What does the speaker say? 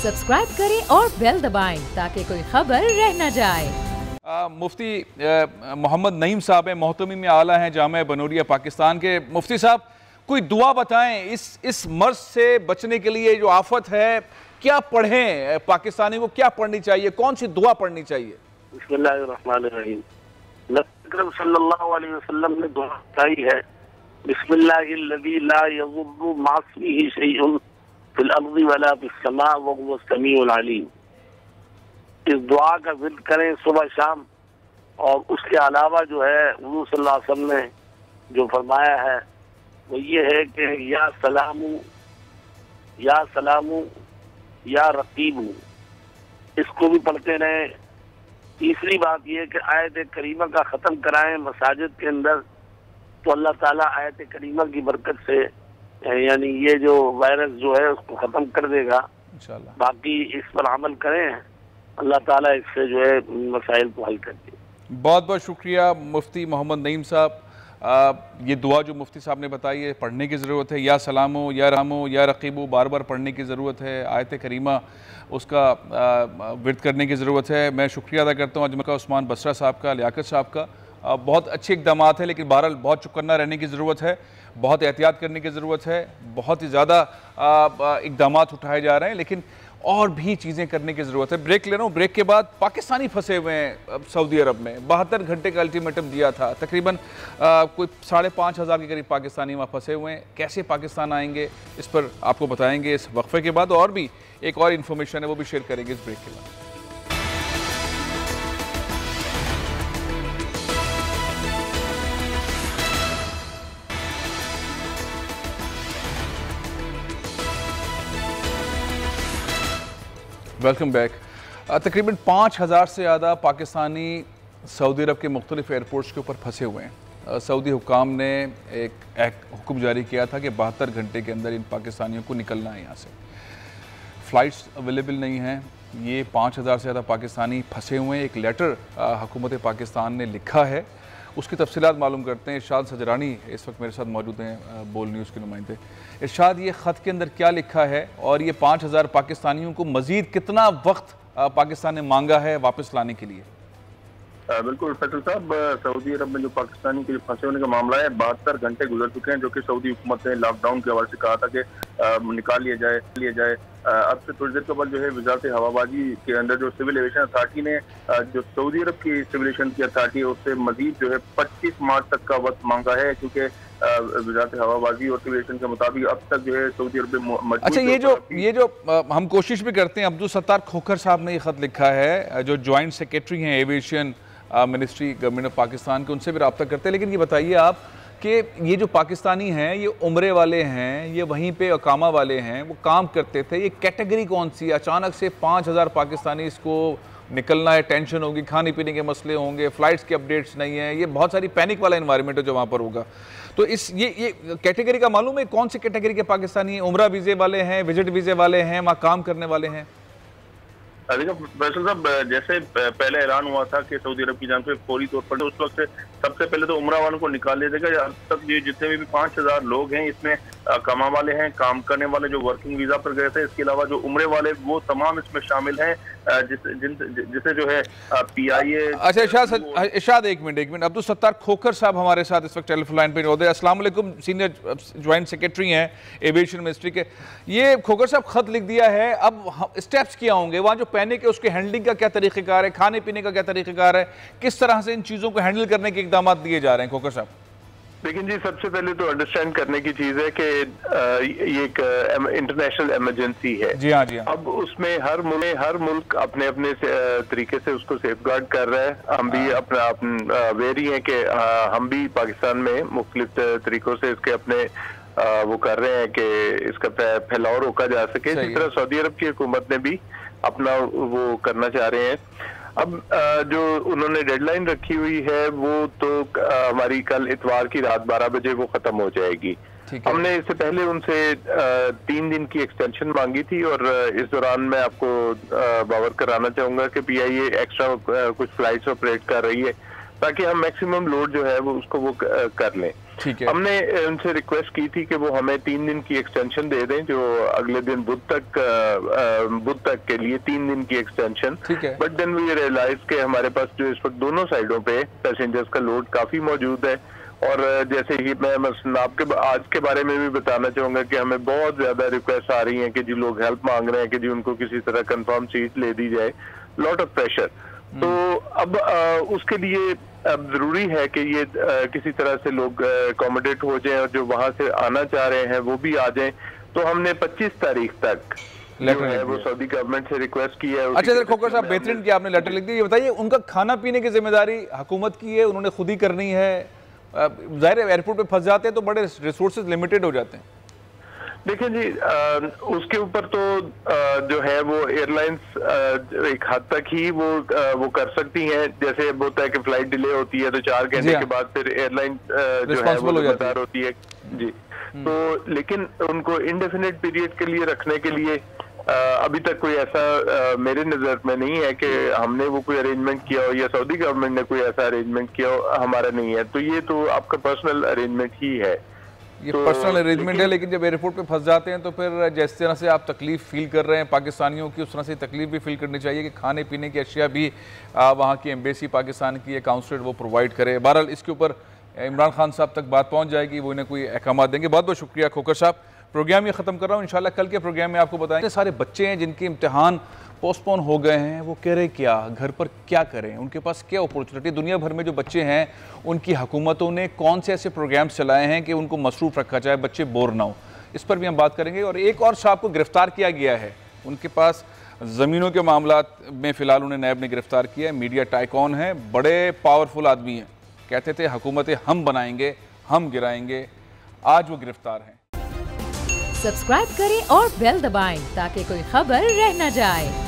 Subscribe करें और bell दबाएं ताकि कोई खबर रह न जाए। मुफ्ती मोहम्मद नईम साहब हैं, मोहतमी में आला हैं जामिया बनूरिया पाकिस्तान के। मुफ्ती साहब, कोई दुआ बताएं इस मर्ज से बचने के लिए, जो आफत है, क्या पढ़ें? पाकिस्तानी को क्या पढ़नी चाहिए, कौन सी दुआ पढ़नी चाहिए? बिस्मिल्लाहिर्रहमानिर्रहीम। नबी सल्लल्लाहु अलैहि वसल्लम ने दुआ बताई है, बिस्मिल्लाहिल्लज़ी ला यज़ुर्रु मा इस्मिही शैउन फिल अर्ज़ि वला फिस समा व हुवस समीउल अलीम। इस दुआ का जिक्र करें सुबह शाम। और उसके अलावा जो है हुज़ूर सल्लल्लाहु अलैहि वसल्लम ने जो फरमाया है वो ये है कि या सलामू या रकीबू, इसको भी पढ़ते रहें। तीसरी बात यह कि आयत करीमा का ख़त्म कराएं मसाजिद के अंदर, तो अल्लाह ताला आयत करीमा की बरकत से यानी ये जो वायरस जो है उसको ख़त्म कर देगा इंशाअल्लाह। बाकी इस पर अमल करें, अल्लाह ताला इससे जो है मसाइल को हल कर दे। बहुत बहुत शुक्रिया मुफ्ती मोहम्मद नईम साहब। ये दुआ जो मुफ्ती साहब ने बताई है, पढ़ने की ज़रूरत है। या सलामो या रामो या रकीबो, बार बार पढ़ने की ज़रूरत है। आयत करीमा उसका विर्द करने की ज़रूरत है। मैं शुक्रिया अदा करता हूँ अजमका उस्मान बसरा साहब का, लियाकत साहब का। बहुत अच्छे इक़दाम हैं, लेकिन बहरहाल बहुत चौकन्ना रहने की ज़रूरत है, बहुत एहतियात करने की ज़रूरत है। बहुत ही ज़्यादा इक़दाम उठाए जा रहे हैं, लेकिन और भी चीज़ें करने की ज़रूरत है। ब्रेक ले रहा हूँ। ब्रेक के बाद पाकिस्तानी फंसे हुए हैं सऊदी अरब में। 72 घंटे का अल्टीमेटम दिया था। तकरीबन कोई 5,500 के करीब पाकिस्तानी वहाँ फंसे हुए हैं। कैसे पाकिस्तान आएंगे, इस पर आपको बताएंगे इस वक्फे के बाद। और भी एक और इन्फॉर्मेशन है, वो भी शेयर करेंगे इस ब्रेक के बाद। Welcome back. तकरीबन 5,000 से ज़्यादा पाकिस्तानी सऊदी अरब के मुख्तलिफ एयरपोर्ट्स के ऊपर फंसे हुए हैं। सऊदी हुक्काम ने एक हुक्म जारी किया था कि 72 घंटे के अंदर इन पाकिस्तानियों को निकलना है यहाँ से। फ़्लाइट्स अवेलेबल नहीं हैं। ये 5,000 से ज़्यादा पाकिस्तानी फंसे हुए हैं। एक लेटर हुकूमत पाकिस्तान ने लिखा है, उसकी तफसीलात मालूम करते हैं। इरशाद सजरानी इस वक्त मेरे साथ मौजूद हैं, बोल न्यूज़ के नुमाइंदे। इरशाद, ये ख़त के अंदर क्या लिखा है और ये 5,000 पाकिस्तानियों को मज़ीद कितना वक्त पाकिस्तान ने मांगा है वापस लाने के लिए? बिल्कुल फैसल साहब, सऊदी अरब में जो पाकिस्तानी के फंसे होने का मामला है, 72 घंटे गुजर चुके हैं, जो कि सऊदी हुकूमत ने लॉकडाउन के हवाले से कहा था कि निकाल लिया जाए। अब से थोड़ी देर के बाद जो है वजारत हवाबाजी के अंदर जो सिविल एविएशन अथॉरिटी ने जो सऊदी अरब की सिविल एविएशन की अथॉरिटी है उससे मजीद जो है 25 मार्च तक का वक्त मांगा है, क्योंकि वजारत हवाबाजी और सिविल एविएशन के मुताबिक अब तक जो है सऊदी अरब में। अच्छा, ये जो हम कोशिश भी करते हैं, अब्दुल सत्तार खोखर साहब ने ये खत लिखा है, जो ज्वाइंट सेक्रेटरी हैं aviation ministry government of Pakistan के, उनसे भी रब्ता करते हैं। लेकिन ये बताइए आप कि ये जो पाकिस्तानी हैं, ये उम्रे वाले हैं, ये वहीं पे अकामा वाले हैं, वो काम करते थे, ये कैटेगरी कौन सी है? अचानक से 5,000 पाकिस्तानी इसको निकलना है, टेंशन होगी, खाने पीने के मसले होंगे, फ़्लाइट्स के अपडेट्स नहीं है, ये बहुत सारी पैनिक वाला इन्वायरमेंट है जो वहाँ पर होगा। तो ये कैटेगरी का मालूम है कौन सी कैटेगरी के पाकिस्तानी? उम्रा वीज़े वाले हैं, विजिट वीज़े वाले हैं, वहाँ काम करने वाले हैं? देखिए फैसल साहब, जैसे पहले ऐलान हुआ था कि सऊदी अरब की जान पे फौरी तौर पर, उस वक्त से सबसे पहले तो उम्रा वालों को निकाल दिया जाएगा। अब तक ये जितने भी 5,000 लोग हैं, इसमें कमा वाले हैं, काम करने वाले जो वर्किंग वीजा पर गए थे, इसके अलावा जो उम्रे वाले वो तमाम इसमें शामिल हैं, जिसे जो है PIA। अच्छा इरशाद, एक मिनट। अब्दुल सत्तार खोखर साहब हमारे साथ इस वक्त टेलीफोन लाइन पर होते हैं। अस्सलाम वालेकुम, सीनियर ज्वाइंट सेक्रेटरी हैं एविएशन मिनिस्ट्री के। ये खोखर साहब खत लिख दिया है, अब स्टेप्स क्या होंगे? वहाँ जो पैनिक है उसके हैंडलिंग का क्या तरीक़ेकार है, खाने पीने का क्या तरीक़ेकार है, किस तरह से इन चीज़ों को हैंडल करने के इक़दाम दिए जा रहे हैं? खोखर साहब, लेकिन जी सबसे पहले तो अंडरस्टैंड करने की चीज है कि ये एक इंटरनेशनल इमरजेंसी है। जी हाँ। अब उसमें हर मुल्क अपने अपने तरीके से उसको सेफगार्ड कर रहा है। हम भी अपना वेरी है कि हम भी पाकिस्तान में मुख्तलिफ तरीकों से इसके अपने वो कर रहे हैं कि इसका फैलाव रोका जा सके। इसी तरह सऊदी अरब की हुकूमत ने भी अपना वो करना चाह रहे हैं। अब जो उन्होंने डेडलाइन रखी हुई है वो तो हमारी कल इतवार की रात 12 बजे वो खत्म हो जाएगी। हमने इससे पहले उनसे 3 दिन की एक्सटेंशन मांगी थी, और इस दौरान मैं आपको बावर कराना चाहूंगा कि PIA एक्स्ट्रा कुछ फ्लाइट्स ऑपरेट कर रही है ताकि हम मैक्सिमम लोड जो है वो उसको वो कर लें। ठीक है। हमने उनसे रिक्वेस्ट की थी कि वो हमें 3 दिन की एक्सटेंशन दे दें, जो अगले दिन बुध तक के लिए 3 दिन की एक्सटेंशन। ठीक है। बट देन वी रियलाइज के हमारे पास जो इस वक्त दोनों साइडों पे पैसेंजर्स का लोड काफी मौजूद है, और जैसे ही मैं आपके आज के बारे में भी बताना चाहूंगा कि हमें बहुत ज्यादा रिक्वेस्ट आ रही हैं कि जी लोग हेल्प मांग रहे हैं कि जी उनको किसी तरह कंफर्म सीट ले दी जाए, लॉट ऑफ प्रेशर। तो अब उसके लिए अब जरूरी है कि ये किसी तरह से लोग अकोमोडेट हो जाएं, और जो वहां से आना चाह रहे हैं वो भी आ जाएं। तो हमने 25 तारीख तक लेटर है वो सऊदी गवर्नमेंट से रिक्वेस्ट की है। अच्छा सर खोकर साहब, बेहतरीन कि आपने लेटर लिख दिया। ये बताइए, उनका खाना पीने की जिम्मेदारी हुकूमत की है, उन्होंने खुद ही करनी है? जाहिर है एयरपोर्ट पे फंस जाते हैं तो बड़े रिसोर्सेज लिमिटेड हो जाते हैं। देखिए जी, उसके ऊपर तो जो है वो एयरलाइंस एक हद तक ही वो कर सकती हैं। जैसे होता है कि फ्लाइट डिले होती है तो 4 घंटे के बाद फिर एयरलाइन जो है वो जिम्मेदार होती है जी। तो लेकिन उनको इंडेफिनिट पीरियड के लिए रखने के लिए अभी तक कोई ऐसा मेरे नजर में नहीं है कि हमने वो कोई अरेंजमेंट किया हो या सऊदी गवर्नमेंट ने कोई ऐसा अरेंजमेंट किया हो, हमारा नहीं है। तो ये तो आपका पर्सनल अरेंजमेंट ही है, ये पर्सनल अरेंजमेंट है। लेकिन जब एयरपोर्ट पे फंस जाते हैं तो फिर जिस तरह से आप तकलीफ फील कर रहे हैं पाकिस्तानियों की, उस तरह से तकलीफ भी फील करनी चाहिए कि खाने पीने की अशिया भी वहाँ की एम्बेसी पाकिस्तान की काउंसलेट वो प्रोवाइड करे। बहरहाल इसके ऊपर इमरान खान साहब तक बात पहुँच जाएगी, वो इन्हें कोई अहकाम देंगे। बहुत बहुत शुक्रिया खोकर साहब। प्रोग्राम ये ख़त्म कर रहा हूँ, इंशाल्लाह कल के प्रोग्राम में आपको बताएंगे। सारे बच्चे हैं जिनके इम्तिहान पोस्टपोन हो गए हैं, वो कह रहे क्या, घर पर क्या करें, उनके पास क्या अपॉर्चुनिटी। दुनिया भर में जो बच्चे हैं उनकी हुकूमतों ने कौन से ऐसे प्रोग्राम्स चलाए हैं कि उनको मसरूफ़ रखा जाए, बच्चे बोर ना हो, इस पर भी हम बात करेंगे। और एक और साहब को गिरफ्तार किया गया है, उनके पास ज़मीनों के मामलात में फ़िलहाल उन्हें नैब ने गिरफ्तार किया है। मीडिया टाइकॉन है, बड़े पावरफुल आदमी हैं, कहते थे हुकूमतें हम बनाएंगे, हम गिराएंगे, आज वो गिरफ्तार हैं। सब्सक्राइब करें और बेल दबाएं ताकि कोई खबर रह न जाए।